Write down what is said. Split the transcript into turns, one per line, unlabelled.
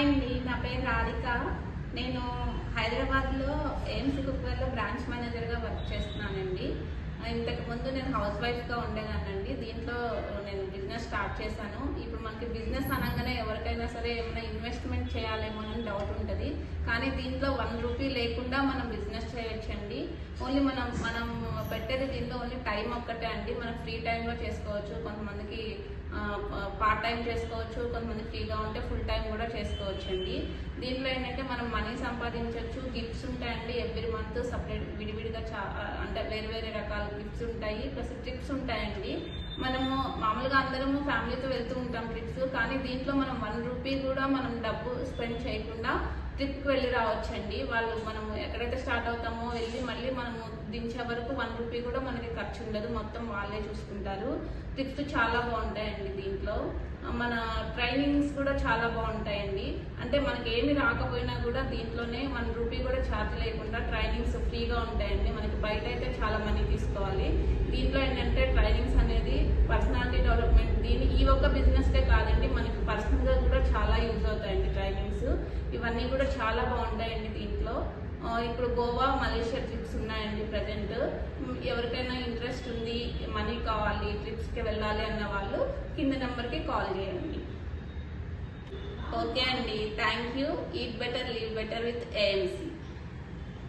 అండి, నా పేరు రాధిక. నేను హైదరాబాద్లో ఎయిమ్స్ కుక్వేర్లో బ్రాంచ్ మేనేజర్గా వర్క్ చేస్తున్నానండి. ఇంతకు ముందు నేను హౌస్ వైఫ్గా ఉండేదానండి. దీంట్లో నేను బిజినెస్ స్టార్ట్ చేశాను. ఇప్పుడు మనకి బిజినెస్ అనగానే ఎవరికైనా సరే ఏమైనా ఇన్వెస్ట్మెంట్ చేయాలేమో అని డౌట్ ఉంటుంది. కానీ దీంట్లో 1 రూపీ లేకుండా మనం బిజినెస్ చేయొచ్చండి. ఓన్లీ మనం పెట్టేది దీంట్లో ఓన్లీ టైం ఒక్కటే అండి. మనం ఫ్రీ టైంలో చేసుకోవచ్చు. కొంతమందికి పార్ట్ టైం చేసుకోవచ్చు, కొంతమంది ఫ్రీగా ఉంటే ఫుల్ టైం కూడా చేసుకోవచ్చు అండి. దీంట్లో ఏంటంటే మనం మనీ సంపాదించవచ్చు. గిఫ్ట్స్ ఉంటాయండి ఎవ్రీ మంత్ సపరేట్ విడివిడిగా అంటే వేరే వేరే రకాల గిఫ్ట్స్ ఉంటాయి, ప్లస్ ట్రిప్స్ ఉంటాయండి. మనము మామూలుగా అందరము ఫ్యామిలీతో వెళ్తూ ఉంటాం ట్రిప్స్, కానీ దీంట్లో మనం 1 రూపీ కూడా మనం డబ్బు స్పెండ్ చేయకుండా ట్రిప్కి వెళ్ళి రావచ్చండి. మనము ఎక్కడైతే స్టార్ట్ అవుతామో వెళ్ళి మళ్ళీ మనము దించే వరకు 1 రూపీ కూడా మనకి ఖర్చు ఉండదు, మొత్తం వాళ్ళే చూసుకుంటారు. ట్రిప్స్ చాలా బాగుంటాయండి. దీంట్లో మన ట్రైనింగ్స్ కూడా చాలా బాగుంటాయండి. అంటే మనకి ఏమి రాకపోయినా కూడా దీంట్లోనే 1 రూపీ కూడా ఛార్జ్ లేకుండా ట్రైనింగ్స్ ఫ్రీగా ఉంటాయండి. మనకి బయట అయితే చాలా మనీ తీసుకోవాలి. దీంట్లో ఏంటంటే ట్రైనింగ్స్ అనేది పర్సనాలిటీ డెవలప్మెంట్, ఈ ఒక్క బిజినెస్కే కాదండి, మనకి పర్సనల్గా కూడా చాలా యూజ్ అవుతాయండి ట్రైనింగ్స్. ఇవన్నీ కూడా చాలా బాగుంటాయండి దీంట్లో. ఇప్పుడు గోవా, మలేషియా ట్రిప్స్ ఉన్నాయండి ప్రజెంట్. ఎవరికైనా ఇంట్రెస్ట్ ఉంది, మనీ కావాలి, ట్రిప్స్కి వెళ్ళాలి అన్న వాళ్ళు కింద నెంబర్కి కాల్ చేయండి. ఓకే అండి, thank you. Eat better, live better with AMC.